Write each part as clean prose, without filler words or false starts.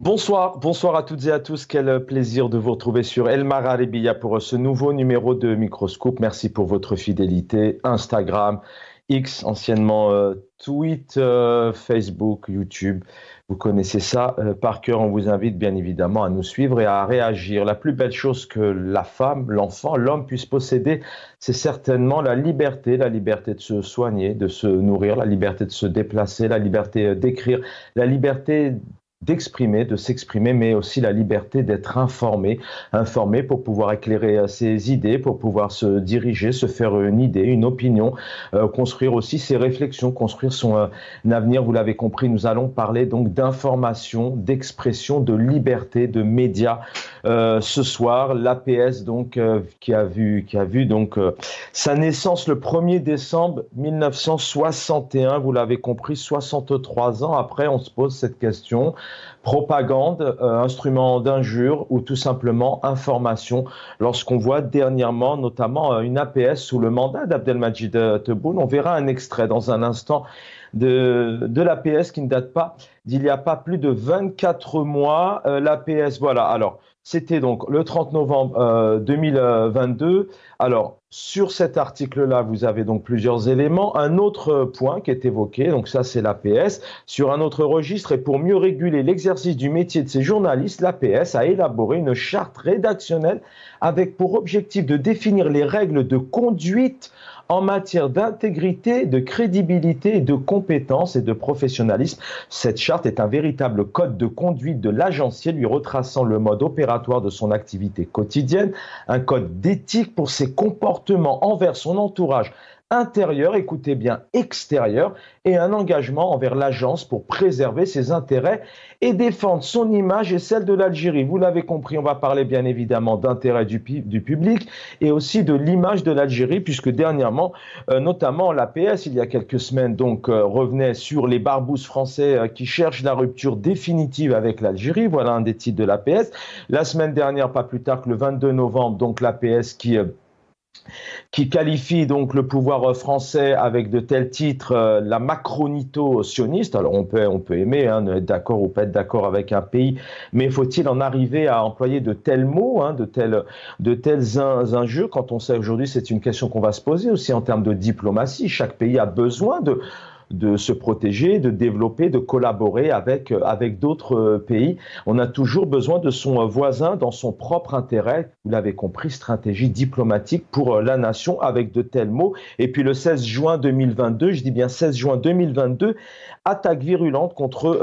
Bonsoir à toutes et à tous. Quel plaisir de vous retrouver sur El Magharibiya pour ce nouveau numéro de Microscope. Merci pour votre fidélité. Instagram, X, anciennement Tweet, Facebook, YouTube. Vous connaissez ça par cœur. On vous invite bien évidemment à nous suivre et à réagir. La plus belle chose que la femme, l'enfant, l'homme puisse posséder, c'est certainement la liberté de se soigner, de se nourrir, la liberté de se déplacer, la liberté d'écrire, la liberté d'exprimer, de s'exprimer, mais aussi la liberté d'être informé pour pouvoir éclairer ses idées, pour pouvoir se diriger, se faire une idée, une opinion, construire aussi ses réflexions, construire son avenir. Vous l'avez compris, nous allons parler donc d'information, d'expression, de liberté, de médias. Ce soir, l'APS donc qui a vu donc sa naissance le 1er décembre 1961. Vous l'avez compris, 63 ans après, on se pose cette question. Propagande, instrument d'injure ou tout simplement information. Lorsqu'on voit dernièrement notamment une APS sous le mandat d'Abdelmajid Tebboune, on verra un extrait dans un instant de l'APS qui ne date pas d'il n'y a pas plus de 24 mois. L'APS, voilà, alors c'était donc le 30 novembre 2022. Alors, sur cet article-là, vous avez donc plusieurs éléments. Un autre point qui est évoqué, donc ça c'est l'APS, sur un autre registre, et pour mieux réguler l'exercice du métier de ces journalistes, l'APS a élaboré une charte rédactionnelle avec pour objectif de définir les règles de conduite en matière d'intégrité, de crédibilité, de compétence et de professionnalisme. Cette charte est un véritable code de conduite de l'agencier lui retraçant le mode opératoire de son activité quotidienne, un code d'éthique pour ses comportements envers son entourage intérieur, écoutez bien, extérieur, et un engagement envers l'agence pour préserver ses intérêts et défendre son image et celle de l'Algérie. Vous l'avez compris, on va parler bien évidemment d'intérêt du public et aussi de l'image de l'Algérie, puisque dernièrement, notamment l'APS, il y a quelques semaines, donc revenait sur les barbouzes français qui cherchent la rupture définitive avec l'Algérie. Voilà un des titres de l'APS. La semaine dernière, pas plus tard que le 22 novembre, donc l'APS qui qualifie donc le pouvoir français avec de tels titres, la macronito-sioniste. Alors on peut aimer, être d'accord ou pas être d'accord avec un pays, mais faut-il en arriver à employer de tels mots, de telles injures, quand on sait aujourd'hui, c'est une question qu'on va se poser aussi en termes de diplomatie. Chaque pays a besoin de se protéger, de développer, de collaborer avec d'autres pays. On a toujours besoin de son voisin dans son propre intérêt. Vous l'avez compris, stratégie diplomatique pour la nation avec de tels mots. Et puis le 16 juin 2022, je dis bien 16 juin 2022, attaque virulente contre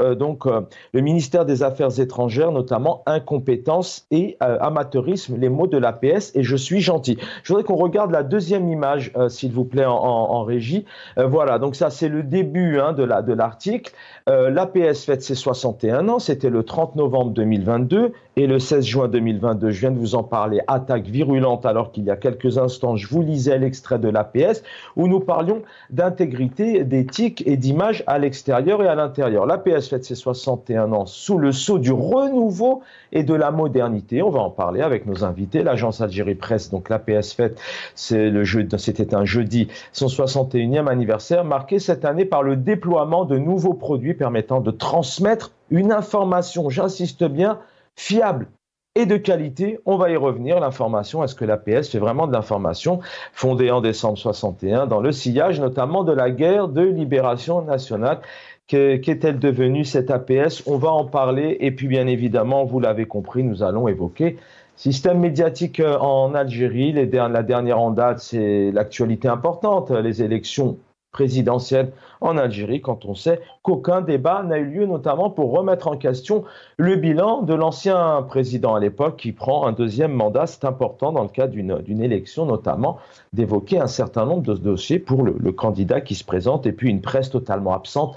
le ministère des Affaires étrangères, notamment incompétence et amateurisme, les mots de l'APS, et je suis gentil. Je voudrais qu'on regarde la deuxième image, s'il vous plaît, en régie. Voilà, donc ça c'est le début de l'article. L'APS fête ses 61 ans, c'était le 30 novembre 2022, et le 16 juin 2022, je viens de vous en parler, attaque virulente, alors qu'il y a quelques instants, je vous lisais l'extrait de l'APS, où nous parlions d'intégrité, d'éthique et d'image à l'extérieur et à l'intérieur. L'APS fête ses 61 ans sous le sceau du renouveau et de la modernité. On va en parler avec nos invités. L'agence Algérie Presse, donc l'APS fête, c'était un jeudi, son 61e anniversaire, marqué cette année par le déploiement de nouveaux produits permettant de transmettre une information, j'insiste bien, fiable et de qualité. On va y revenir. L'information, est-ce que l'APS fait vraiment de l'information? Fondée en décembre 61 dans le sillage notamment de la guerre de libération nationale. Qu'est-elle devenue cette APS? On va en parler. Et puis bien évidemment, vous l'avez compris, nous allons évoquer système médiatique en Algérie. La dernière en date, c'est l'actualité importante, les élections présidentielle en Algérie, quand on sait qu'aucun débat n'a eu lieu, notamment pour remettre en question le bilan de l'ancien président à l'époque qui prend un deuxième mandat. C'est important dans le cadre d'une élection, notamment, d'évoquer un certain nombre de dossiers pour le candidat qui se présente, et puis une presse totalement absente.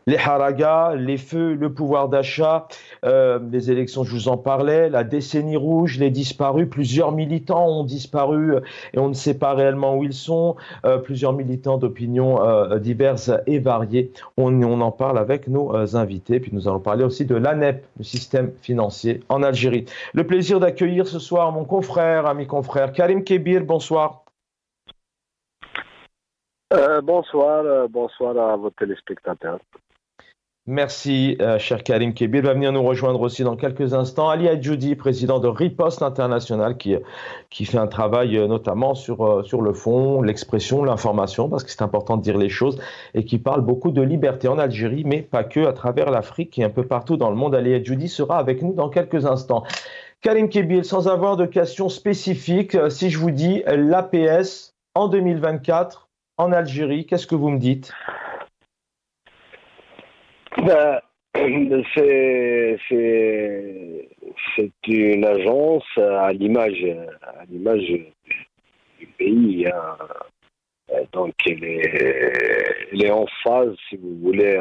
Les haragas, les feux, le pouvoir d'achat, les élections, je vous en parlais, la décennie rouge, les disparus, plusieurs militants ont disparu et on ne sait pas réellement où ils sont, plusieurs militants d'opinions diverses et variées. On en parle avec nos invités, puis nous allons parler aussi de l'ANEP, le système financier en Algérie. Le plaisir d'accueillir ce soir mon confrère, ami confrère, Karim Kébir, bonsoir. Bonsoir à vos téléspectateurs. Merci, cher Karim Kébir. Va venir nous rejoindre aussi dans quelques instants. Ali Adjoudi, président de Riposte International, qui fait un travail notamment sur le fond, l'expression, l'information, parce que c'est important de dire les choses, et qui parle beaucoup de liberté en Algérie, mais pas que, à travers l'Afrique et un peu partout dans le monde. Ali Adjoudi sera avec nous dans quelques instants. Karim Kébir, sans avoir de questions spécifiques, si je vous dis l'APS en 2024 en Algérie, qu'est-ce que vous me dites? Ben, c'est une agence à l'image du pays, hein. Donc elle est en phase, si vous voulez,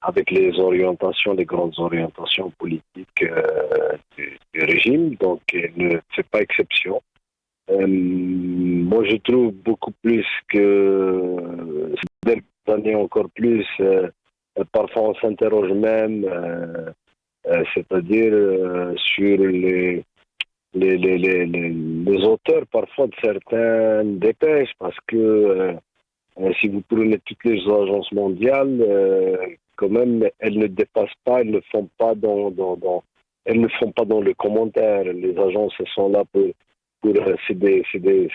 avec les orientations, les grandes orientations politiques du régime. Donc elle ne fait pas exception. Moi, je trouve beaucoup plus que ces dernières années, encore plus. Parfois, on s'interroge même, c'est-à-dire sur les auteurs parfois de certaines dépêches, parce que si vous prenez toutes les agences mondiales, quand même, elles ne dépassent pas, elles ne font pas dans le commentaire. Les agences, elles sont là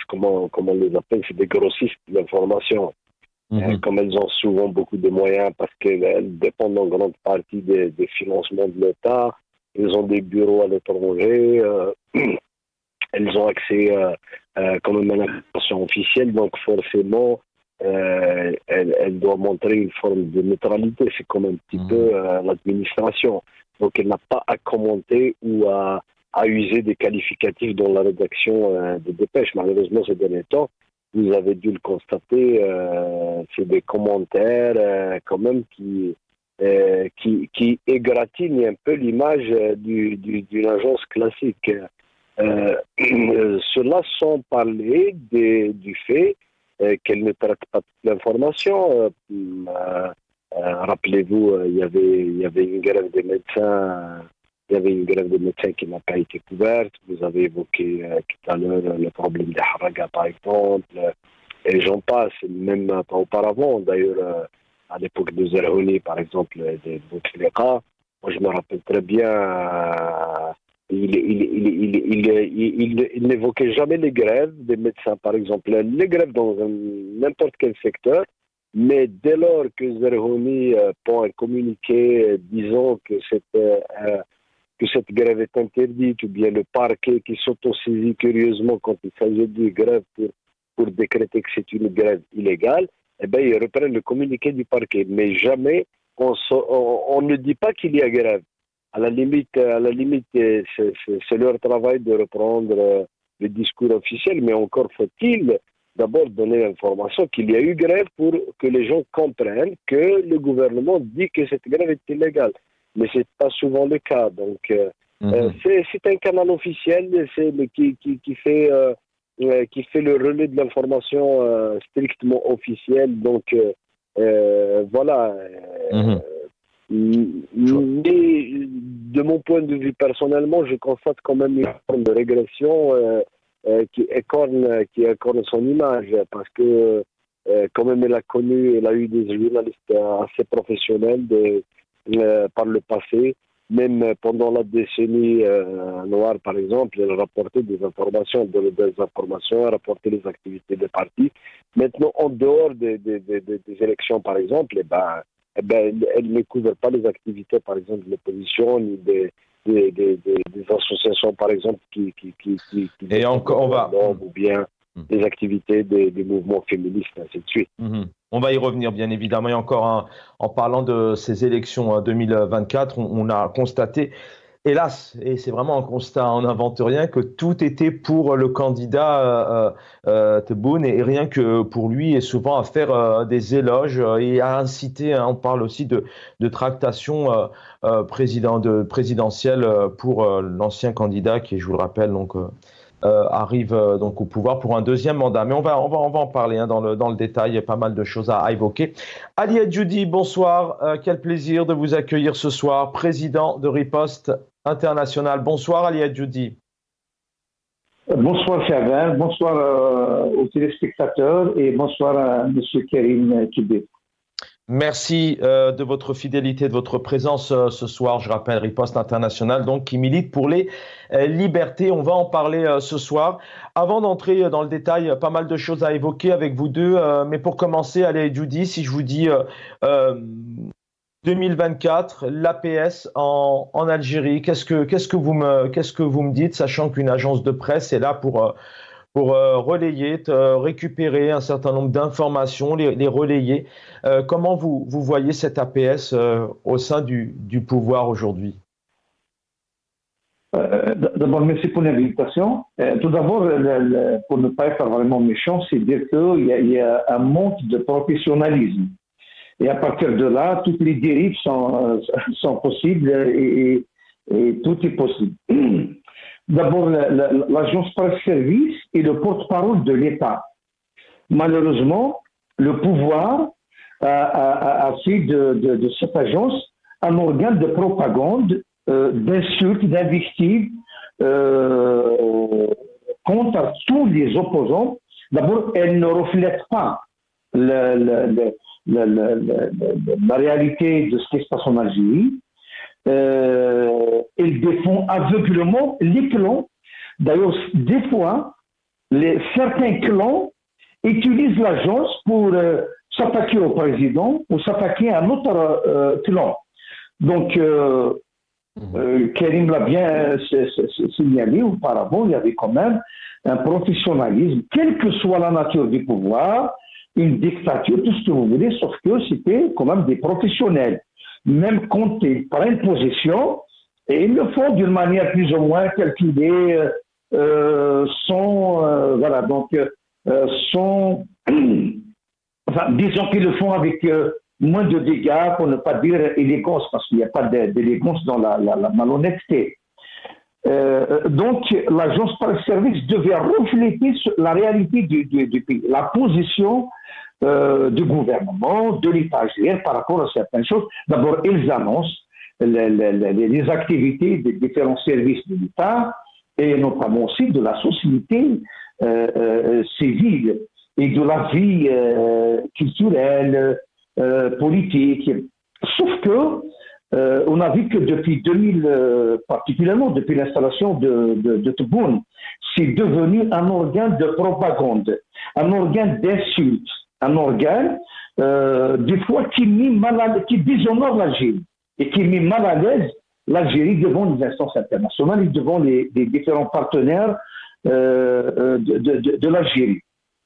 comment on les appelle, c'est des grossistes de l'information. Comme elles ont souvent beaucoup de moyens parce qu'elles dépendent en grande partie des financements de l'État, elles ont des bureaux à l'étranger, elles ont accès quand même à l'information officielle, donc forcément, elle doit montrer une forme de neutralité. C'est comme un petit peu l'administration. Donc elle n'a pas à commenter ou à user des qualificatifs dans la rédaction des dépêches. Malheureusement, ces derniers temps, vous avez dû le constater, c'est des commentaires quand même qui égratignent un peu l'image d'une agence classique. Cela sans parler du fait qu'elle ne traite pas toute l'information. Rappelez-vous, il y avait une grève des médecins. Il y avait une grève des médecins qui n'a pas été couverte. Vous avez évoqué tout à l'heure le problème des haragas, par exemple. Et j'en passe, même pas auparavant. D'ailleurs, à l'époque de Zerhouni, par exemple, de Bouteflika, moi je me rappelle très bien, il n'évoquait jamais les grèves des médecins, par exemple. Les grèves dans n'importe quel secteur. Mais dès lors que Zerhouni prend un communiqué disant que cette grève est interdite, ou bien le parquet qui s'autosaisit curieusement quand il s'agit de grève pour décréter que c'est une grève illégale, eh bien, ils reprennent le communiqué du parquet. Mais jamais on ne dit pas qu'il y a grève. À la limite, c'est leur travail de reprendre le discours officiel, mais encore faut-il d'abord donner l'information qu'il y a eu grève pour que les gens comprennent que le gouvernement dit que cette grève est illégale. Mais ce n'est pas souvent le cas. Donc, c'est un canal officiel qui fait le relais de l'information strictement officielle. Donc, voilà. Mais de mon point de vue personnellement, je constate quand même une forme de régression qui écorne son image, parce que quand même elle a eu des journalistes assez professionnels par le passé. Même pendant la décennie noire, par exemple, elle rapportait des informations, elle rapportait les activités des partis. Maintenant, en dehors des élections, par exemple, elle ne couvre pas les activités, par exemple, de l'opposition, ni des associations, par exemple, qui et encore, ou bien des activités des mouvements féministes, ainsi de suite. On va y revenir, bien évidemment. Et encore, en parlant de ces élections 2024, on a constaté, hélas, et c'est vraiment un constat, on n'invente rien, que tout était pour le candidat Tebboune, et rien que pour lui, et souvent à faire des éloges et à inciter, hein, on parle aussi de tractation présidentielle pour l'ancien candidat qui, je vous le rappelle, donc arrive donc au pouvoir pour un deuxième mandat. Mais on va en parler, hein, dans le détail. Il y a pas mal de choses à évoquer. Ali Adjoudi, bonsoir. Quel plaisir de vous accueillir ce soir, président de Riposte International. Bonsoir Ali Adjoudi. Bonsoir Fabien, bonsoir aux téléspectateurs et bonsoir à M. Karim Kébir. Merci de votre fidélité, de votre présence ce soir. Je rappelle Riposte International, donc qui milite pour les libertés. On va en parler ce soir. Avant d'entrer dans le détail, pas mal de choses à évoquer avec vous deux. Mais pour commencer, allez, Judy, si je vous dis euh, 2024, l'APS en Algérie, qu'est-ce que vous me dites, sachant qu'une agence de presse est là pour relayer, récupérer un certain nombre d'informations, les relayer. Comment vous voyez cette APS au sein du pouvoir aujourd'hui? D'abord, merci pour l'invitation. Tout d'abord, pour ne pas être vraiment méchant, c'est dire qu'il y a un manque de professionnalisme. Et à partir de là, toutes les dérives sont possibles et tout est possible. D'abord, l'agence presse service est le porte-parole de l'État. Malheureusement, le pouvoir a fait de cette agence un organe de propagande, d'insultes, d'invectives contre tous les opposants. D'abord, elle ne reflète pas la réalité de ce qui se passe en Algérie. Elle défend aveuglement les clans. D'ailleurs, des fois, certains clans utilisent l'agence pour s'attaquer au président ou s'attaquer à un autre clan. Donc, Karim l'a bien signalé auparavant, il y avait quand même un professionnalisme, quelle que soit la nature du pouvoir, une dictature, tout ce que vous voulez, sauf que c'était quand même des professionnels. Même quand ils prennent position, et ils le font d'une manière plus ou moins calculée, disons qu'ils le font avec moins de dégâts, pour ne pas dire élégance, parce qu'il n'y a pas d'élégance dans la malhonnêteté. Donc, l'agence par service devait refléter la réalité du pays, la position du gouvernement, de l'État algérien par rapport à certaines choses. D'abord, ils annoncent les activités des différents services de l'État et notamment aussi de la société civile et de la vie culturelle, politique. Sauf que on a vu que depuis 2000, particulièrement depuis l'installation de Tebboune, c'est devenu un organe de propagande, un organe d'insulte, un organe des fois qui déshonore l'Algérie et qui met mal à l'aise l'Algérie devant les instances internationales et devant les différents partenaires de l'Algérie.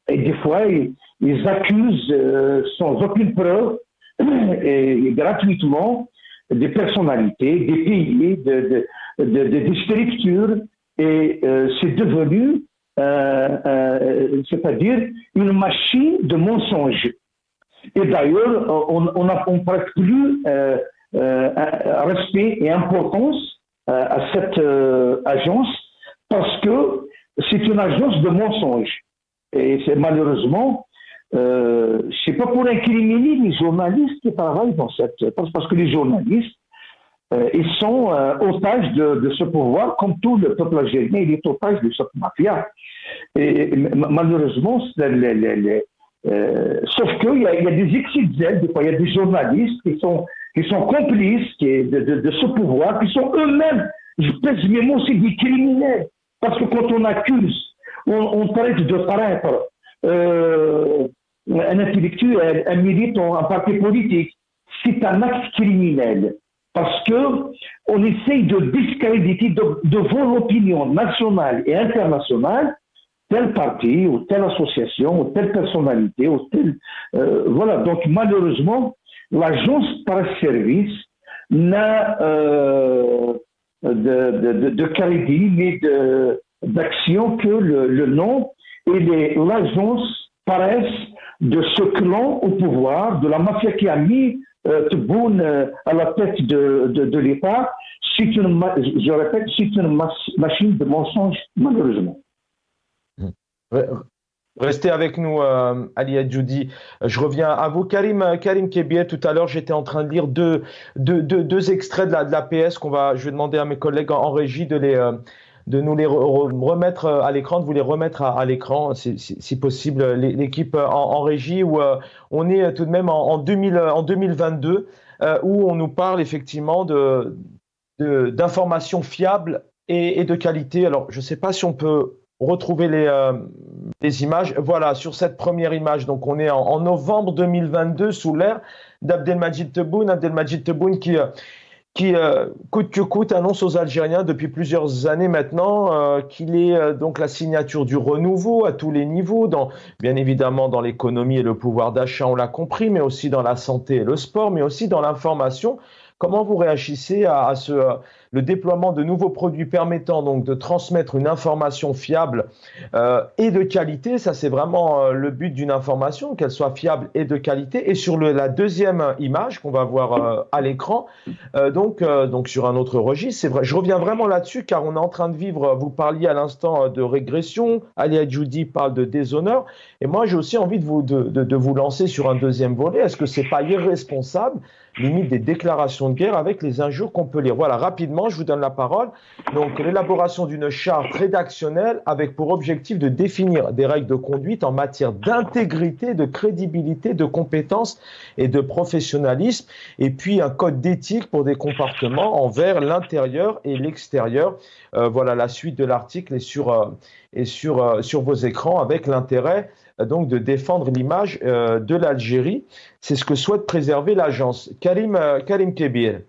Et des fois, ils accusent sans aucune preuve et gratuitement des personnalités, des pays, des structures, et c'est devenu, c'est-à-dire une machine de mensonges. Et d'ailleurs, on ne prête plus respect et importance à cette agence parce que c'est une agence de mensonges. Et c'est malheureusement, c'est pas pour incriminer les journalistes qui travaillent dans cette, parce que les journalistes, ils sont otages de ce pouvoir, comme tout le peuple algérien, il est otage de cette mafia. Et malheureusement, sauf qu'il y a des excès de zèle, des fois, il y a des journalistes qui sont complices de ce pouvoir, qui sont eux-mêmes, je pèse mes mots, c'est des criminels. Parce que quand on accuse, on traite de paraître un intellectuel, un militant, un parti politique, c'est un acte criminel. Parce qu'on essaye de discréditer devant l'opinion nationale et internationale tel parti ou telle association ou telle personnalité ou telle... voilà, donc malheureusement, l'agence par service n'a de crédit mais d'action que le nom et l'agence paraissent de ce clan au pouvoir, de la mafia qui a mis Tebboune à la tête de l'État. Je répète, c'est une machine de mensonges, malheureusement. Restez avec nous, Ali Adjoudi. Je reviens à vous, Karim Kebir. Tout à l'heure, j'étais en train de lire deux extraits de l'APS je vais demander à mes collègues en régie de de nous les remettre à l'écran, de vous les remettre à l'écran, si possible, l'équipe en régie, où on est tout de même en 2022, où on nous parle effectivement d'informations fiables et de qualité. Alors, je ne sais pas si on peut retrouver les images. Voilà, sur cette première image, donc on est en novembre 2022 sous l'ère d'Abdelmadjid Tebboune. Abdelmadjid Tebboune qui coûte que coûte, annonce aux Algériens depuis plusieurs années maintenant qu'il est donc la signature du renouveau à tous les niveaux, bien évidemment dans l'économie et le pouvoir d'achat, on l'a compris, mais aussi dans la santé et le sport, mais aussi dans l'information. Comment vous réagissez à le déploiement de nouveaux produits permettant donc de transmettre une information fiable et de qualité? Ça, c'est vraiment le but d'une information, qu'elle soit fiable et de qualité. Et sur la deuxième image qu'on va voir à l'écran, donc sur un autre registre, c'est vrai, je reviens vraiment là-dessus car on est en train de vivre, vous parliez à l'instant de régression, Ali Adjoudi parle de déshonneur, et moi j'ai aussi envie de vous lancer sur un deuxième volet. Est-ce que c'est pas irresponsable, limite des déclarations de guerre avec les injures qu'on peut lire? Voilà, rapidement, je vous donne la parole. Donc, l'élaboration d'une charte rédactionnelle avec pour objectif de définir des règles de conduite en matière d'intégrité, de crédibilité, de compétence et de professionnalisme, et puis un code d'éthique pour des comportements envers l'intérieur et l'extérieur. Voilà, la suite de l'article est sur vos écrans, avec l'intérêt donc de défendre l'image de l'Algérie. C'est ce que souhaite préserver l'agence. Karim Kebir.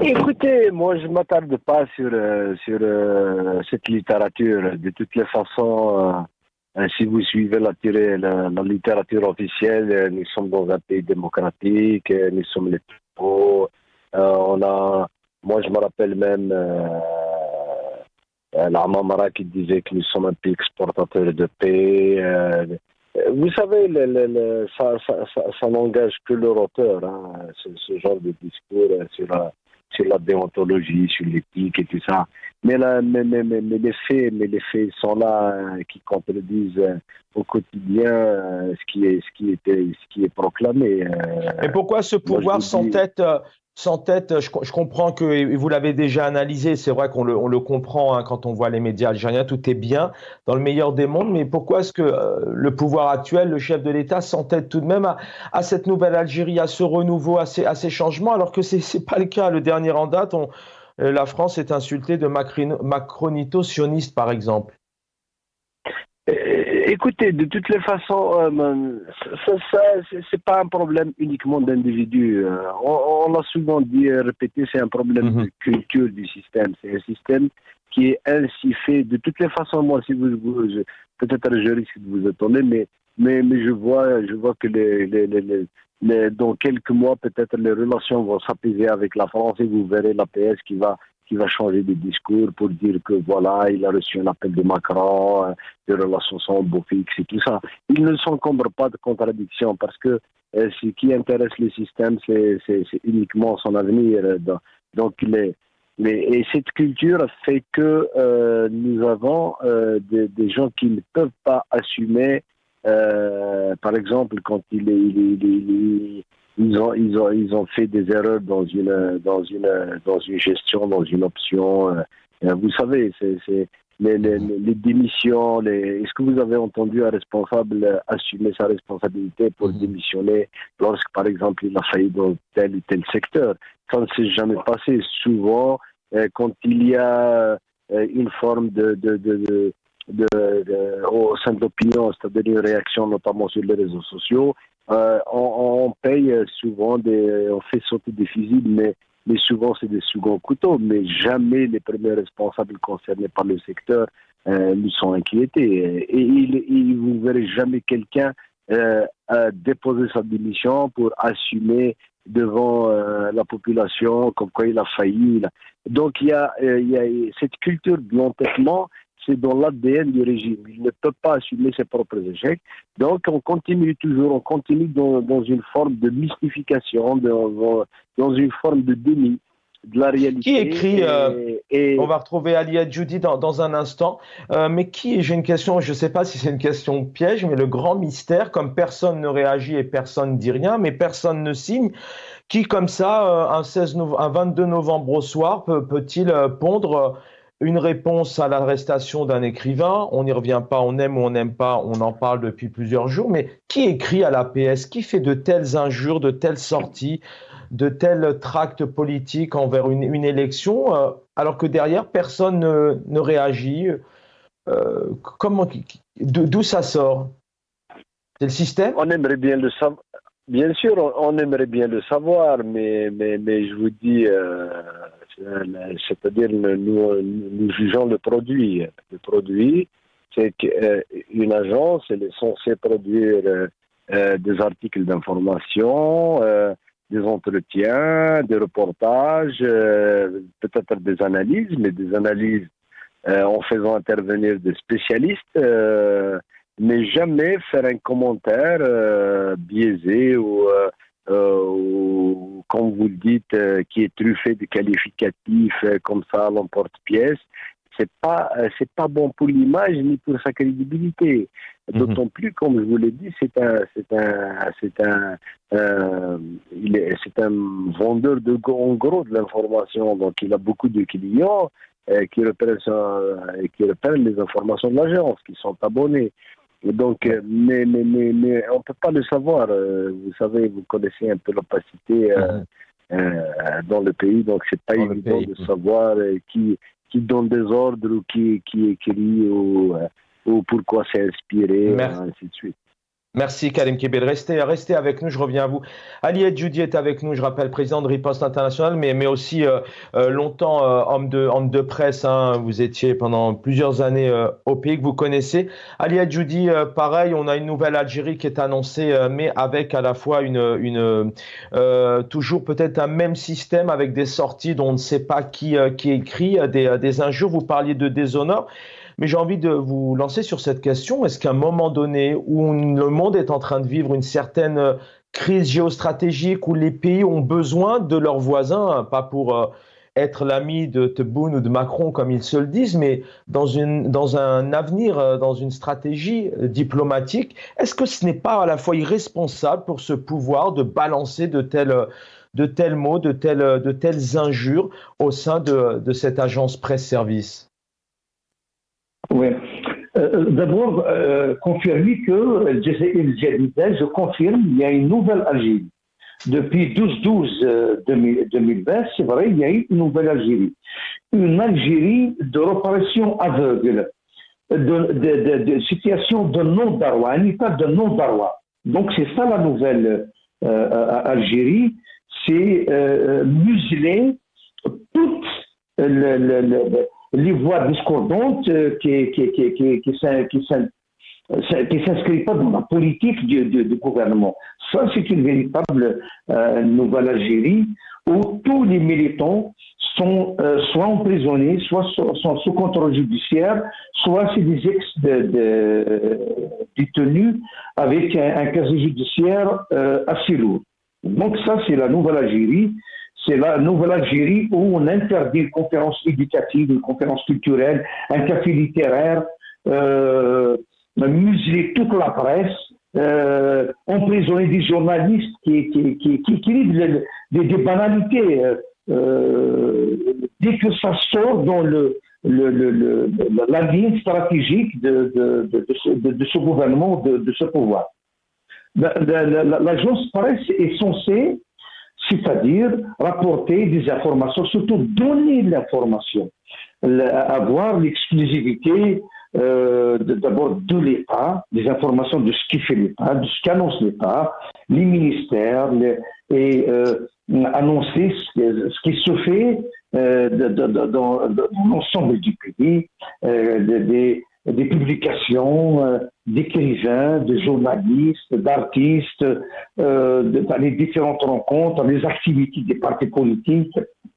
Écoutez, moi je ne m'attarde pas sur cette littérature. De toutes les façons, si vous suivez la littérature officielle, nous sommes dans un pays démocratique, nous sommes les plus hauts. Moi je me rappelle même l'Amamara qui disait que nous sommes un pays exportateur de paix. Vous savez, ça n'engage que leur auteur, hein, ce genre de discours sur la déontologie, sur l'éthique et tout ça. Mais les faits sont là, qui contredisent au quotidien ce qui est proclamé. Et pourquoi ce pouvoir sans tête, je comprends que vous l'avez déjà analysé, c'est vrai qu'on le comprend, hein, quand on voit les médias algériens, tout est bien dans le meilleur des mondes, mais pourquoi est-ce que le pouvoir actuel, le chef de l'État, s'entête tout de même à cette nouvelle Algérie, à ce renouveau, à ces changements, alors que c'est pas le cas? Le dernier en date, la France est insultée de macronito-sioniste, par exemple. Écoutez, de toutes les façons, c'est pas un problème uniquement d'individus. On l'a souvent dit et répété, c'est un problème de culture du système. C'est un système qui est ainsi fait. De toutes les façons, moi, si peut-être je risque de vous étonner, mais je vois que dans quelques mois, peut-être les relations vont s'apaiser avec la France, et vous verrez l'APS qui va changer de discours pour dire que voilà, il a reçu un appel de Macron, les relations sont beau fixe et tout ça. Il ne s'encombre pas de contradictions, parce que ce qui intéresse le système, c'est uniquement son avenir. Donc, et cette culture fait que nous avons des gens qui ne peuvent pas assumer, par exemple, quand ils ont fait des erreurs dans une gestion, dans une option. Vous savez, c'est les démissions. Est-ce que vous avez entendu un responsable assumer sa responsabilité pour démissionner lorsque, par exemple, il a failli dans tel ou tel secteur? Ça ne s'est jamais passé. Souvent, quand il y a une forme au sein de l'opinion, c'est-à-dire une réaction notamment sur les réseaux sociaux, on paye souvent on fait sauter des fusibles, mais souvent c'est des seconds couteaux, mais jamais les premiers responsables concernés par le secteur nous sont inquiétés. Et vous ne verrez jamais quelqu'un déposer sa démission pour assumer devant la population comme quoi il a failli. Donc il y a cette culture de l'entêtement. C'est dans l'ADN du régime. Il ne peut pas assumer ses propres échecs. Donc, on continue dans une forme de mystification, dans une forme de déni. de la réalité. Qui écrit On va retrouver Ali Edjoudi dans un instant. Mais j'ai une question, je ne sais pas si c'est une question piège, mais le grand mystère, comme personne ne réagit et personne ne dit rien, mais personne ne signe, qui comme ça, un 22 novembre au soir, peut-il pondre une réponse à l'arrestation d'un écrivain? On n'y revient pas, on aime ou on n'aime pas, on en parle depuis plusieurs jours, mais qui écrit à l'APS? Qui fait de telles injures, de telles sorties, de tels tracts politiques envers une élection, alors que derrière, personne ne réagit? D'où ça sort? C'est le système? On aimerait bien le savoir. Bien sûr, on aimerait bien le savoir, mais je vous dis, c'est-à-dire nous jugeons le produit. Le produit, c'est qu'une agence, elle est censée produire des articles d'information, des entretiens, des reportages, peut-être des analyses, mais des analyses en faisant intervenir des spécialistes, mais jamais faire un commentaire biaisé ou comme vous le dites, qui est truffé de qualificatifs comme ça à l'emporte-pièce. C'est pas bon pour l'image ni pour sa crédibilité. D'autant plus, comme je vous l'ai dit, c'est un vendeur en gros de l'information. Donc il a beaucoup de clients qui repèrent les informations de l'agence, qui sont abonnés. Donc, mais on ne peut pas le savoir. Vous savez, vous connaissez un peu l'opacité dans le pays, donc c'est pas évident de savoir qui donne des ordres ou qui écrit ou pourquoi c'est inspiré, ainsi de suite. Merci Karim Kébel. Restez avec nous, je reviens à vous. Ali Edjoudi est avec nous, je rappelle, président de Riposte International, mais aussi longtemps homme de presse. Hein. Vous étiez pendant plusieurs années au pays que vous connaissez. Ali Edjoudi, pareil, on a une nouvelle Algérie qui est annoncée, mais avec à la fois toujours peut-être un même système avec des sorties dont on ne sait pas qui écrit, des injures. Vous parliez de déshonneur. Mais j'ai envie de vous lancer sur cette question. Est-ce qu'à un moment donné où le monde est en train de vivre une certaine crise géostratégique, où les pays ont besoin de leurs voisins, pas pour être l'ami de Tebboune ou de Macron comme ils se le disent, mais dans un avenir, dans une stratégie diplomatique, est-ce que ce n'est pas à la fois irresponsable pour ce pouvoir de balancer de tels mots, de telles injures au sein de cette agence presse-service? Oui. D'abord, confirmer que je confirme, il y a une nouvelle Algérie. Depuis 12-12-2020, c'est vrai, il y a eu une nouvelle Algérie. Une Algérie de réparation aveugle, de situation de non-Darwa, un état de non-Darwa. Donc c'est ça la nouvelle Algérie, c'est museler toute les voix discordantes qui s'inscrivent pas dans la politique du gouvernement. Ça, c'est une véritable nouvelle Algérie où tous les militants sont soit emprisonnés, soit sont sous contrôle judiciaire, soit c'est des détenus avec un casier judiciaire assez lourd. Donc ça, c'est la nouvelle Algérie. C'est la nouvelle Algérie où on interdit une conférence éducative, une conférence culturelle, un café littéraire, museler toute la presse, emprisonner des journalistes qui écrivent des banalités. Dès que ça sort dans la ligne stratégique de ce gouvernement, de ce pouvoir. L'agence presse est censée, c'est-à-dire rapporter des informations, surtout donner de l'information, avoir l'exclusivité d'abord de l'État, des informations de ce qui fait l'État, de ce qu'annonce l'État, les ministères, et annoncer ce qui se fait dans l'ensemble du pays, des publications d'écrivains, de journalistes, d'artistes, les différentes rencontres, les activités des partis politiques.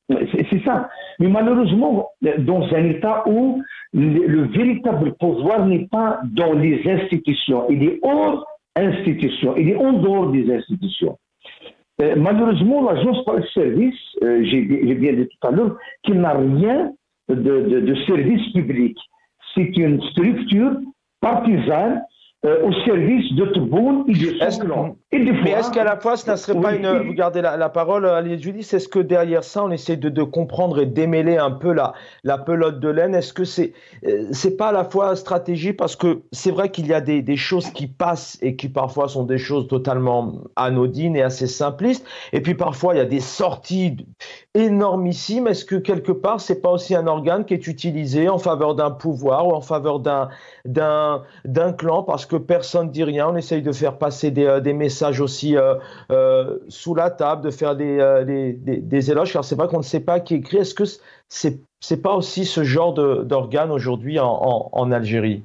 C'est ça. Mais malheureusement, dans un État où le véritable pouvoir n'est pas dans les institutions, il est hors institutions, il est en dehors des institutions. Malheureusement, l'agence par service, j'ai bien dit tout à l'heure, qu'il n'a rien de service public. C'est une structure partisane au service de Tebboune et de son clan. Mais est-ce qu'à la fois, ce ne serait pas une... Vous gardez la parole, Ali Judy, c'est ce que derrière ça, on essaie de comprendre et démêler un peu la pelote de laine. Est-ce que c'est pas à la fois stratégie, parce que c'est vrai qu'il y a des choses qui passent et qui parfois sont des choses totalement anodines et assez simplistes, et puis parfois il y a des sorties énormissimes. Est-ce que quelque part, c'est pas aussi un organe qui est utilisé en faveur d'un pouvoir ou en faveur d'un clan, parce que personne ne dit rien, on essaye de faire passer des messages aussi sous la table, de faire des éloges, car c'est vrai qu'on ne sait pas qui écrit. Est-ce que c'est pas aussi ce genre d'organe aujourd'hui en Algérie?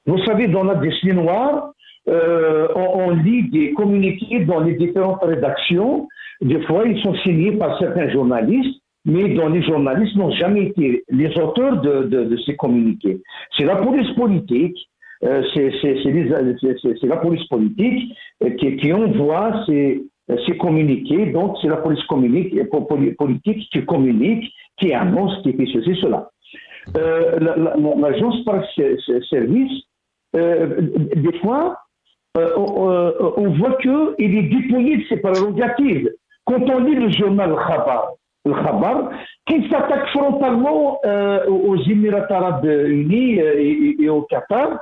Vous savez, dans la décennie noire, on lit des communiqués dans les différentes rédactions. Des fois, ils sont signés par certains journalistes, mais dont les journalistes n'ont jamais été les auteurs de ces communiqués. C'est la police politique. C'est la police politique qui envoie ces communiqués. Donc, c'est la police politique qui communique, qui annonce, qui fait ceci, cela. L'agence par service, des fois, on voit qu'il est dépouillé de ses prérogatives. Quand on lit le journal le Khabar, qui s'attaque frontalement aux Émirats arabes unis et au Qatar,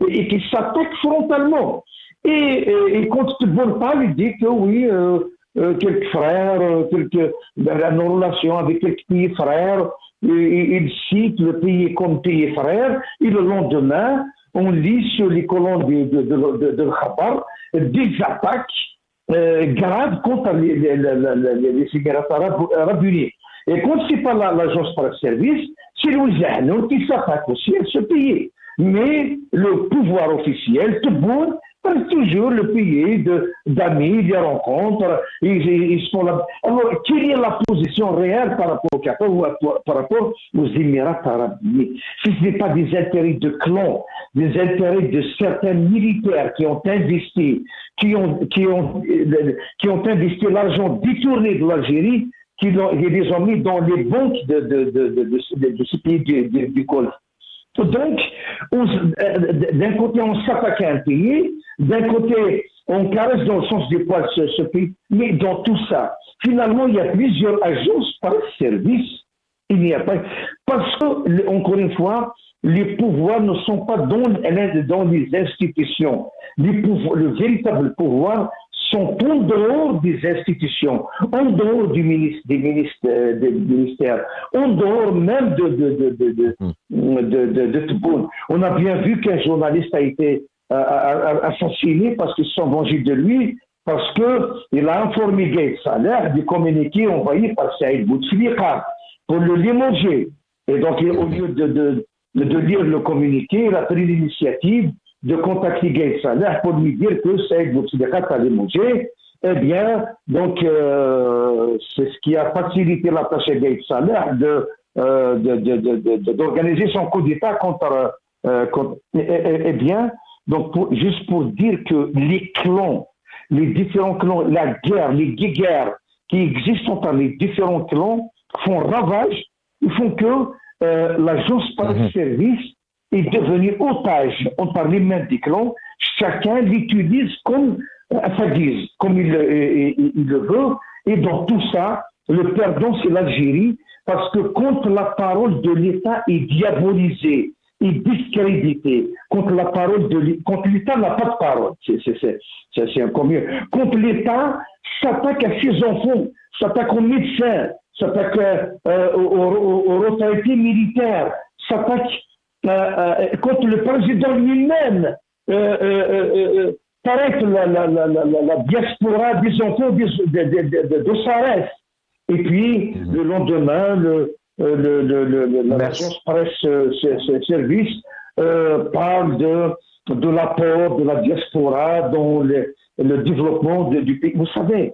et qui s'attaque frontalement. Et quand Tebboune parle, il dit que oui, quelques frères, nos relations avec quelques pays frères, il cite le pays comme pays frère, et le lendemain, on lit sur les colonnes de Khabar des attaques graves contre les Émirats arabes unis. Et quand c'est pas l'agence par service, c'est Louis Zahnoun qui s'attaque aussi à ce pays. Mais le pouvoir officiel, Tebboune, reste toujours le pays d'amis, des rencontres. Ils sont là. Alors, quelle est la position réelle par rapport au Qatar ou par rapport aux Émirats arabes unis? Si ce n'est pas des intérêts de clans, des intérêts de certains militaires qui ont investi, qui ont investi l'argent détourné de l'Algérie, qui les ont mis dans les banques de ce pays du Golfe. Donc, d'un côté, on s'attaque à un pays, d'un côté, on caresse dans le sens du poil ce pays, mais dans tout ça, finalement, il y a plusieurs agences par service. Il n'y a pas. Parce que, encore une fois, les pouvoirs ne sont pas dans les institutions. Le véritable pouvoir sont en dehors des institutions, en dehors des ministères, en dehors même de Tebboune. On a bien vu qu'un journaliste a été assassiné parce qu'ils se sont vengés de lui, parce qu'il a informé Gaïd Salah du communiqué envoyé par Saïd Bouteflika pour le limoger. Et donc, au lieu de lire le communiqué, il a pris l'initiative de contacter Gaïd Salah pour lui dire que Saïd Bouteflika a limogé. Eh bien, donc, c'est ce qui a facilité la tâche à Gaïd Salah d'organiser son coup d'État contre eh bien, donc juste pour dire que les clans, les différents clans, la guerre, les guerres qui existent entre les différents clans font ravage, ils font que l'agence par service est devenue otage. On parlait même des clans, chacun l'utilise comme à sa guise, comme il le veut, et dans tout ça, le perdant c'est l'Algérie, parce que quand la parole de l'État est diabolisée, est discréditée, quand l'État n'a pas de parole, c'est encore mieux. Quand l'État s'attaque à ses enfants, s'attaque aux médecins, s'attaque aux retraités militaires, s'attaque quand le président lui-même paraît la diaspora des enfants de Sarès. Et puis, le lendemain, l'agence presse service parle de l'apport de la diaspora dans le développement du pays. Vous savez,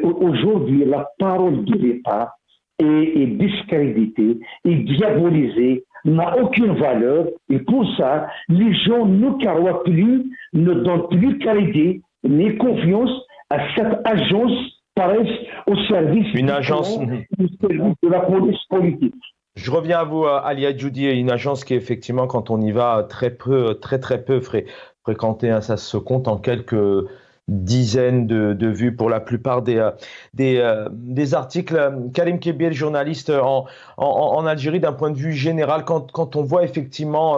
aujourd'hui, la parole de l'État est discréditée, est diabolisée, n'a aucune valeur, et pour ça, les gens ne croient plus, ne donnent plus qualité, ni confiance à cette agence paraisse au service, une agence de la police politique. Je reviens à vous, Ali Adjoudi, une agence qui effectivement, quand on y va, très peu fréquentée, hein, ça se compte en quelques dizaines de vues pour la plupart des articles. Karim Kebir, journaliste en Algérie, d'un point de vue général, quand on voit effectivement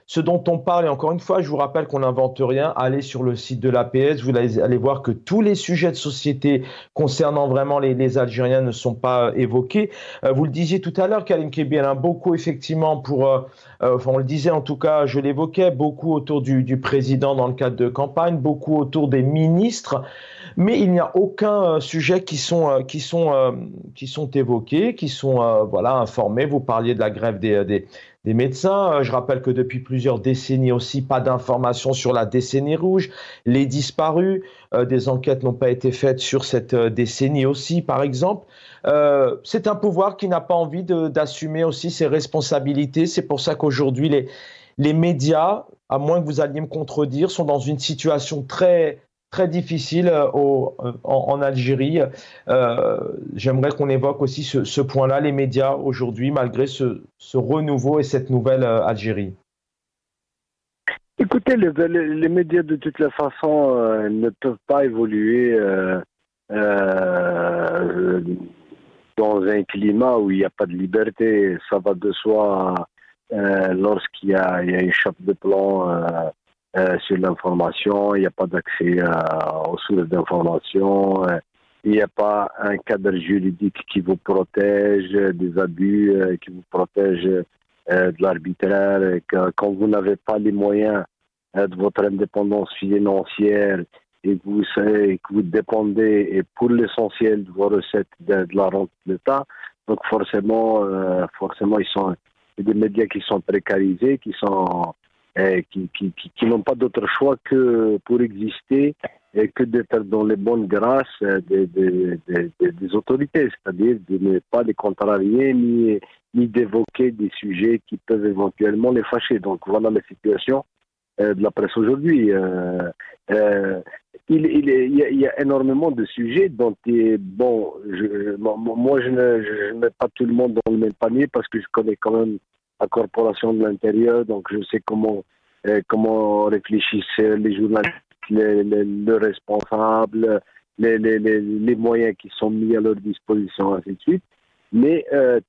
ce dont on parle, et encore une fois, je vous rappelle qu'on n'invente rien, allez sur le site de l'APS, vous allez voir que tous les sujets de société concernant vraiment les Algériens ne sont pas évoqués. Vous le disiez tout à l'heure, Karim Kebir, hein, beaucoup effectivement enfin, on le disait en tout cas, je l'évoquais, beaucoup autour du président dans le cadre de campagne, beaucoup autour des ministres, mais il n'y a aucun sujet qui sont évoqués, qui sont voilà, informés. Vous parliez de la grève des médecins. Je rappelle que depuis plusieurs décennies aussi, pas d'informations sur la décennie rouge, les disparus. Des enquêtes n'ont pas été faites sur cette décennie aussi, par exemple. C'est un pouvoir qui n'a pas envie d'assumer aussi ses responsabilités. C'est pour ça qu'aujourd'hui, les médias, à moins que vous alliez me contredire, sont dans une situation très, très difficile en Algérie. J'aimerais qu'on évoque aussi ce point-là, les médias aujourd'hui, malgré ce renouveau et cette nouvelle Algérie. Écoutez, les médias de toute la façon ne peuvent pas évoluer dans un climat où il n'y a pas de liberté. Ça va de soi lorsqu'il y a une chape de plomb sur l'information, il n'y a pas d'accès aux sources d'information, il n'y a pas un cadre juridique qui vous protège des abus, qui vous protège de l'arbitraire. Quand vous n'avez pas les moyens de votre indépendance financière et que vous dépendez, et pour l'essentiel, de vos recettes de la rente de l'État, donc forcément, il y a des médias qui sont précarisés, qui n'ont pas d'autre choix que pour exister et que d'être dans les bonnes grâces des autorités, c'est-à-dire de ne pas les contrarier ni d'évoquer des sujets qui peuvent éventuellement les fâcher. Donc voilà la situation de la presse aujourd'hui. Il y a énormément de sujets dont moi je ne mets pas tout le monde dans le même panier parce que je connais quand même la corporation de l'intérieur, donc je sais comment réfléchissent les journalistes, les responsables, les moyens qui sont mis à leur disposition, ainsi de suite. Mais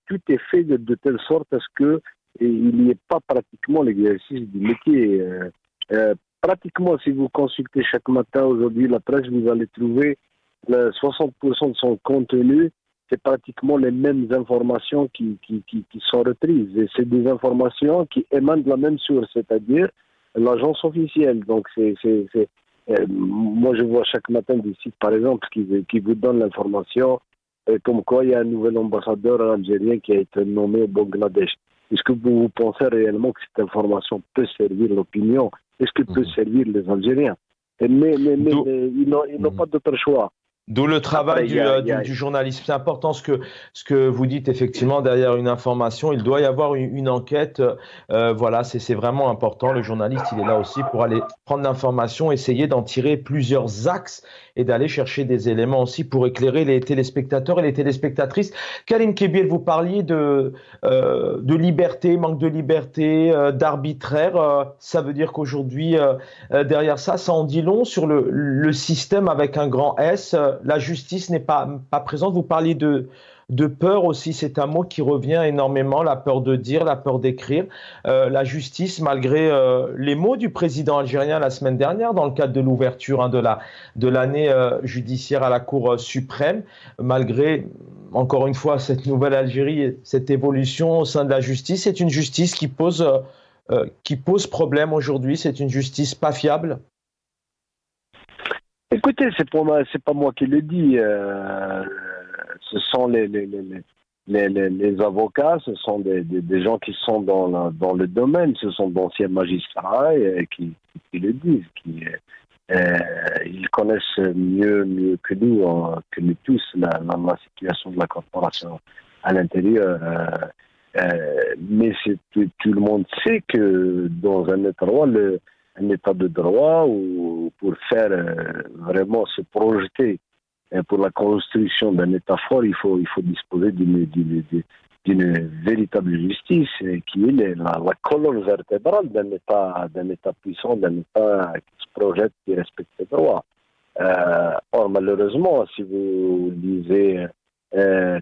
tout est fait de telle sorte à ce que il n'y ait pas pratiquement l'exercice du métier. Pratiquement, si vous consultez chaque matin aujourd'hui la presse, vous allez trouver 60% de son contenu, c'est pratiquement les mêmes informations qui sont reprises. Et c'est des informations qui émanent de la même source, c'est-à-dire l'agence officielle. Donc, moi, je vois chaque matin des sites, par exemple, qui vous donnent l'information comme quoi il y a un nouvel ambassadeur algérien qui a été nommé au Bangladesh. Est-ce que vous pensez réellement que cette information peut servir l'opinion? Est-ce qu'elle peut servir les Algériens? Mais ils n'ont pas d'autre choix. D'où le travail du journalisme. C'est important ce que vous dites, effectivement, derrière une information, il doit y avoir une enquête. Voilà, c'est vraiment important. Le journaliste, il est là aussi pour aller prendre l'information, essayer d'en tirer plusieurs axes et d'aller chercher des éléments aussi pour éclairer les téléspectateurs et les téléspectatrices. Karim Kebir, vous parliez de liberté, manque de liberté, d'arbitraire. Ça veut dire qu'aujourd'hui, derrière ça en dit long sur le système avec un grand S. La justice n'est pas présente. Vous parliez de peur aussi, c'est un mot qui revient énormément, la peur de dire, la peur d'écrire. La justice, malgré les mots du président algérien la semaine dernière, dans le cadre de l'ouverture de l'année judiciaire à la Cour suprême, malgré, encore une fois, cette nouvelle Algérie, cette évolution au sein de la justice, c'est une justice qui pose problème aujourd'hui, c'est une justice pas fiable. Écoutez, c'est pas moi qui le dis. Ce sont les avocats, ce sont des gens qui sont dans le domaine, ce sont d'anciens magistrats qui le disent. Ils connaissent mieux que nous tous la situation de la corporation à l'intérieur. Mais tout le monde sait que dans un État droit, un état de droit ou pour faire vraiment se projeter pour la construction d'un état fort, il faut disposer d'une véritable justice qui est la colonne vertébrale d'un état puissant, d'un état qui se projette, qui respecte les droits. Or, malheureusement, si vous lisez ce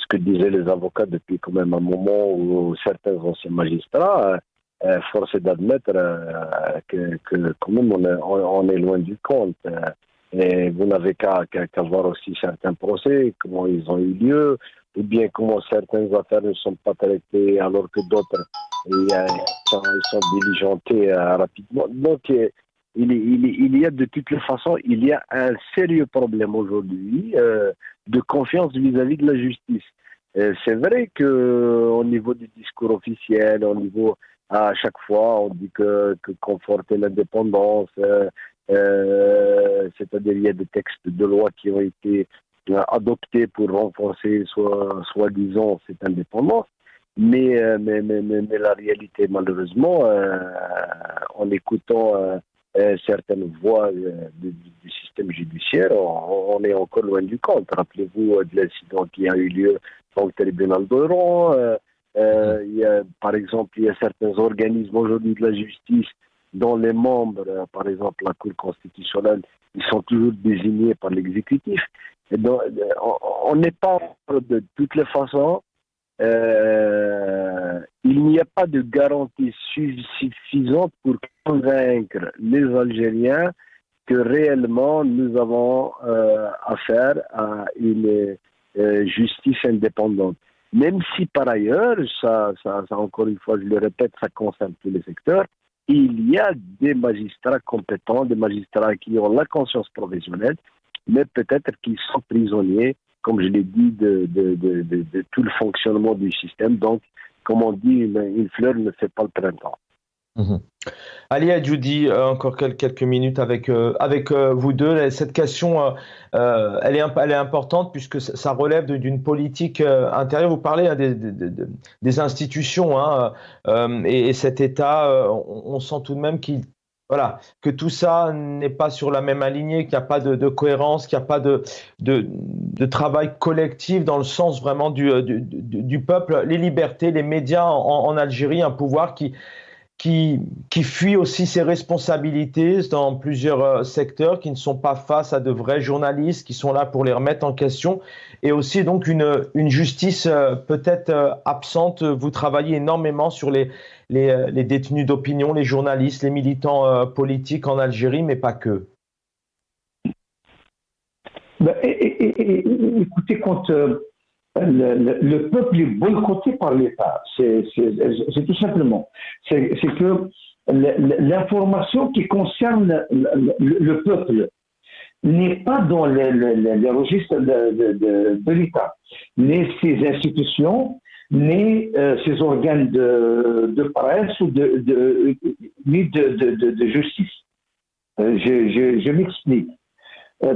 que disaient les avocats depuis quand même un moment, ou certains anciens magistrats, force est d'admettre que quand même on est loin du compte. Et vous n'avez qu'à voir aussi certains procès, comment ils ont eu lieu, ou bien comment certaines affaires ne sont pas traitées alors que d'autres sont diligentées rapidement. Donc, il y a de toutes les façons, il y a un sérieux problème aujourd'hui de confiance vis-à-vis de la justice. C'est vrai qu'au niveau du discours officiel, à chaque fois, on dit que conforter l'indépendance, c'est-à-dire il y a des textes de loi qui ont été adoptés pour renforcer soi-disant cette indépendance. Mais la réalité, malheureusement, en écoutant certaines voix du système judiciaire, on est encore loin du compte. Rappelez-vous de l'incident qui a eu lieu dans le tribunal d'Oran. Par exemple, il y a certains organismes aujourd'hui de la justice dont les membres, par exemple la Cour constitutionnelle, ils sont toujours désignés par l'exécutif. Et donc, on n'est pas de toutes les façons. Il n'y a pas de garantie suffisante pour convaincre les Algériens que réellement nous avons affaire à une justice indépendante. Même si par ailleurs, ça encore une fois, je le répète, ça concerne tous les secteurs, il y a des magistrats compétents, des magistrats qui ont la conscience professionnelle, mais peut-être qui sont prisonniers, comme je l'ai dit, de tout le fonctionnement du système. Donc, comme on dit, une fleur ne fait pas le printemps. Mmh. Ali Hadjoudi, encore quelques minutes avec vous deux. Cette question, elle est importante puisque ça relève d'une politique intérieure. Vous parlez des institutions, hein, et cet État, on sent tout de même que tout ça n'est pas sur la même alignée, qu'il n'y a pas de cohérence, qu'il n'y a pas de travail collectif dans le sens vraiment du peuple, les libertés, les médias en Algérie, un pouvoir qui fuit aussi ses responsabilités dans plusieurs secteurs, qui ne sont pas face à de vrais journalistes, qui sont là pour les remettre en question, et aussi donc une justice peut-être absente. Vous travaillez énormément sur les détenus d'opinion, les journalistes, les militants politiques en Algérie, mais pas que. Écoutez, quand le peuple est boycotté par l'État, c'est tout simplement. C'est que l'information qui concerne le peuple n'est pas dans les registres de l'État, ni ses institutions, ni ses organes de presse ou ni de justice. Je m'explique.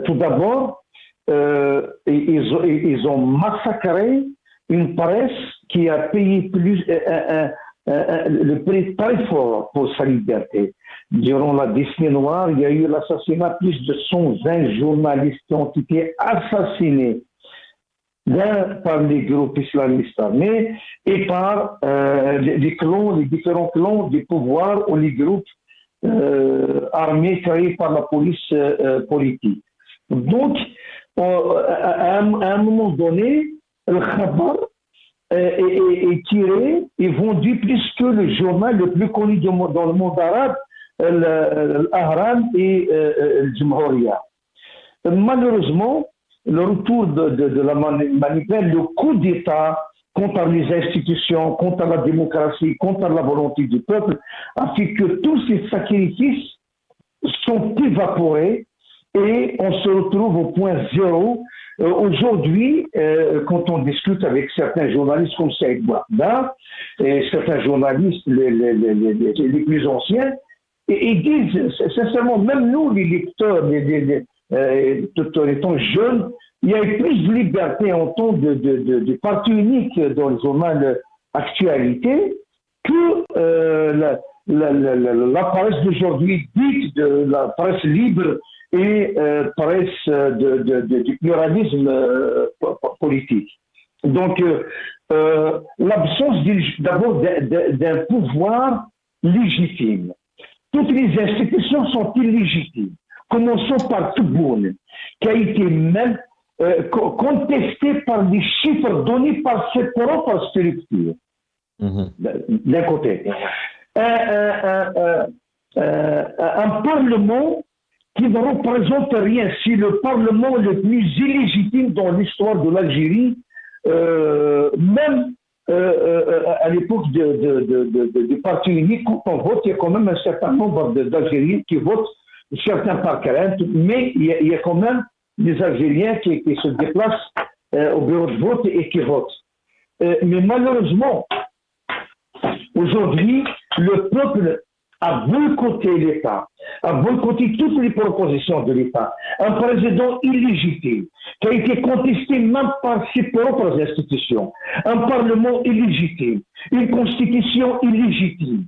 Tout d'abord, ils ont massacré une presse qui a payé le prix très fort pour sa liberté. Durant la décennie noire, il y a eu l'assassinat de plus de 120 journalistes qui ont été assassinés, l'un par les groupes islamistes armés et par les différents clans du pouvoir ou les groupes armés créés par la police politique. Donc, à un moment donné, le khabar est tiré et vendu plus que le journal le plus connu dans le monde arabe, l'Ahram et le Jumhuriya. Malheureusement, le retour de la manipulation, le coup d'État contre les institutions, contre la démocratie, contre la volonté du peuple, a fait que tous ces sacrifices sont évaporés et on se retrouve au point zéro. Aujourd'hui, quand on discute avec certains journalistes comme Saïd Bouhda et certains journalistes les plus anciens, ils disent sincèrement, même nous les lecteurs, tout étant jeunes, il y a eu plus de liberté en temps de parti unique dans le journal Actualité que la presse d'aujourd'hui dite de la presse libre et presse du pluralisme politique. Donc, l'absence d'abord d'un pouvoir légitime. Toutes les institutions sont illégitimes. Commençons par Tebboune, qui a été même contesté par les chiffres donnés par ses propres structures, d'un côté. Un parlement qui ne représente rien. C'est le parlement le plus illégitime dans l'histoire de l'Algérie, même à l'époque du parti unique, quand on vote, il y a quand même un certain nombre d'Algériens qui votent, certains par crainte, mais il y a quand même des Algériens qui se déplacent au bureau de vote et qui votent. Mais malheureusement, aujourd'hui, le peuple a boycotté l'État, a boycotté toutes les propositions de l'État. Un président illégitime, qui a été contesté même par ses propres institutions. Un parlement illégitime, une constitution illégitime.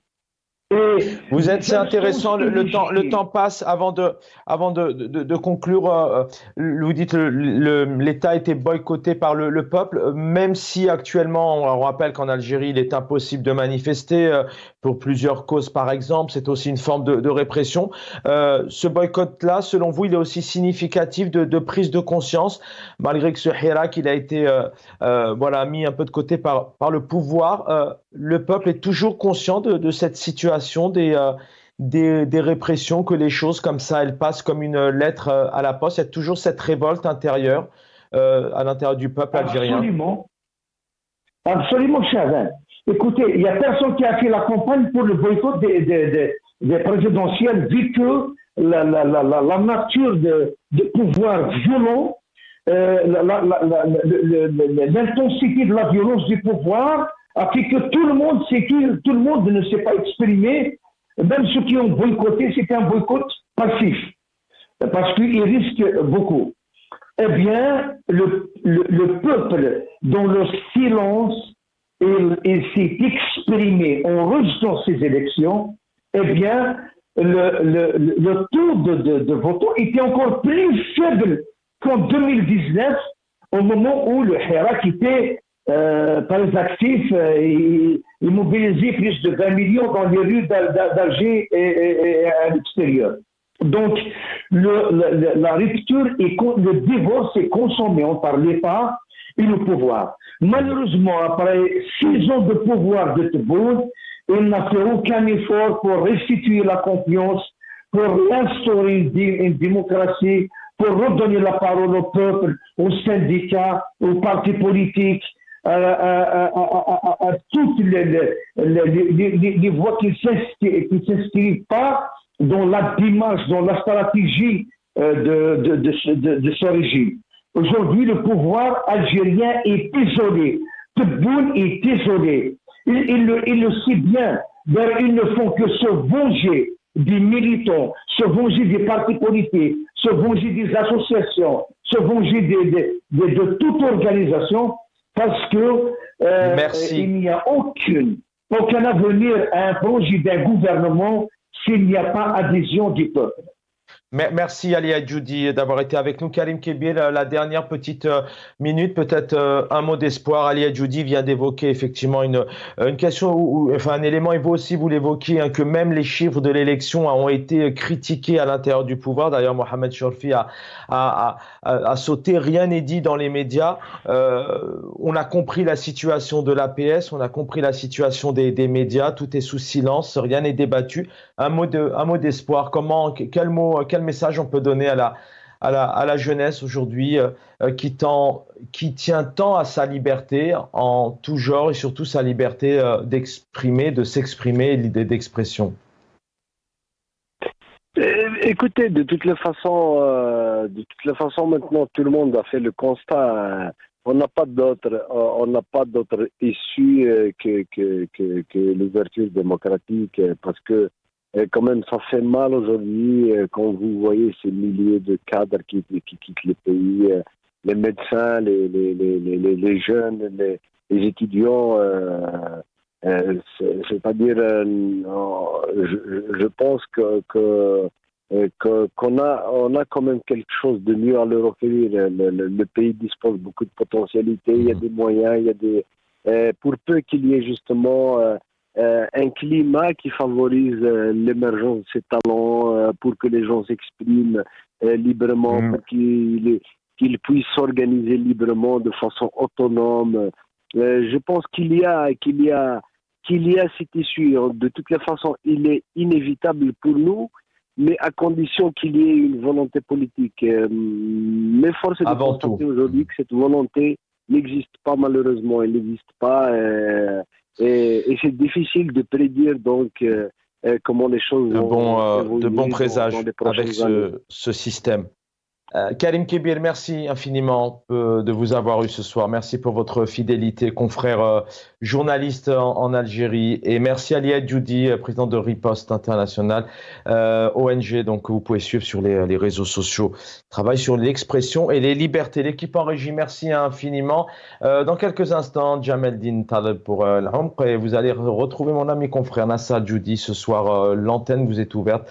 C'est intéressant, le temps passe avant de conclure. Vous dites l'État a été boycotté par le peuple, même si actuellement, on rappelle qu'en Algérie, il est impossible de manifester pour plusieurs causes, par exemple. C'est aussi une forme de répression. Ce boycott-là, selon vous, il est aussi significatif de prise de conscience, malgré que ce Hirak, il a été mis un peu de côté par le pouvoir. Le peuple est toujours conscient de cette situation, des répressions, que les choses comme ça, elles passent comme une lettre à la poste. Il y a toujours cette révolte intérieure à l'intérieur du peuple algérien. Absolument. Absolument, Chavan. Écoutez, il n'y a personne qui a fait la campagne pour le boycott des présidentielles, vu que la nature de pouvoir violent, l'intensité de la violence du pouvoir a fait que tout le monde ne s'est pas exprimé. Même ceux qui ont boycotté, c'était un boycott passif, parce qu'il risque beaucoup. Eh bien, le peuple, dans le silence, il s'est exprimé en rejetant ces élections. Eh bien, le taux de votants était encore plus faible qu'en 2019, au moment où le Hirak était par les actifs, il mobilisait plus de 20 millions dans les rues d'Alger et à l'extérieur. Donc, la rupture et le divorce est consommé par l'État et le pouvoir. Malheureusement, après 6 ans de pouvoir de Tebboune, il n'a fait aucun effort pour restituer la confiance, pour instaurer une démocratie, pour redonner la parole au peuple, aux syndicats, aux partis politiques, à toutes les voix qui ne s'inscrivent pas dans la démarche, dans la stratégie de ce régime. Aujourd'hui, le pouvoir algérien est isolé. Tebboune est isolé. Il le sait bien. Ils ne font que se venger des militants, se venger des partis politiques, se venger des associations, se venger de toute organisation, parce que il n'y a aucun avenir à un projet d'un gouvernement s'il n'y a pas adhésion du peuple. Merci Ali Hadjoudi d'avoir été avec nous. Karim Kébir, la dernière petite minute, peut-être un mot d'espoir. Ali Hadjoudi vient d'évoquer effectivement une question, un élément, et vous aussi vous l'évoquiez, hein, que même les chiffres de l'élection ont été critiqués à l'intérieur du pouvoir. D'ailleurs, Mohamed Chorfi a sauté, rien n'est dit dans les médias. On a compris la situation de l'APS, on a compris la situation des médias, tout est sous silence, rien n'est débattu. Un mot d'espoir, quel message on peut donner à la jeunesse aujourd'hui qui tient tant à sa liberté en tout genre, et surtout sa liberté d'exprimer, de s'exprimer, et l'idée d'expression? Écoutez, de toute façon, maintenant tout le monde a fait le constat. On n'a pas d'autre issue que l'ouverture démocratique, parce que quand même, ça fait mal aujourd'hui quand vous voyez ces milliers de cadres qui quittent le pays, les médecins, les jeunes, les étudiants. C'est-à-dire, je pense qu'on a quand même quelque chose de mieux à leur offrir. Le pays dispose beaucoup de potentialités, il y a des moyens, il y a pour peu qu'il y ait justement un climat qui favorise l'émergence de ces talents, pour que les gens s'expriment librement, pour qu'ils puissent s'organiser librement de façon autonome. Je pense qu'il y a cet issue. De toutes les façons, il est inévitable pour nous, mais à condition qu'il y ait une volonté politique. Mais force est de constater aujourd'hui que cette volonté n'existe pas, malheureusement. Elle n'existe pas. Et c'est difficile de prédire donc comment les choses vont évoluer de bons présages dans les prochaines avec années. ce système. Karim Kébir, merci infiniment de vous avoir eu ce soir. Merci pour votre fidélité, confrère journaliste en Algérie. Et merci à Liad Djoudi, président de Riposte International, ONG, donc, que vous pouvez suivre sur les réseaux sociaux. Travaille sur l'expression et les libertés. L'équipe en régie, merci infiniment. Dans quelques instants, Jamel Din Taleb pour l'Omq. Et vous allez retrouver mon ami confrère Nassar Djoudi ce soir. L'antenne vous est ouverte.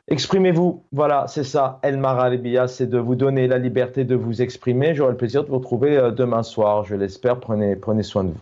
Exprimez-vous, voilà, c'est ça. El Mara Libya, c'est de vous donner la liberté de vous exprimer. J'aurai le plaisir de vous retrouver demain soir, je l'espère. Prenez soin de vous.